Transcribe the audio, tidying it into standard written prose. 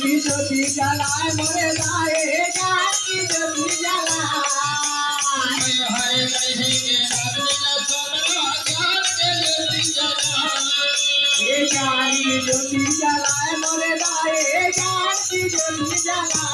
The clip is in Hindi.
ज्योति जलाए मोरे दाए ज्ञान की ज्योति जलाए हरे नहीं के ज्ञान के ज्योति ज्ञानी ज्योति जलाए जलाए मोरे दाए ज्ञान की ज्योति जलाए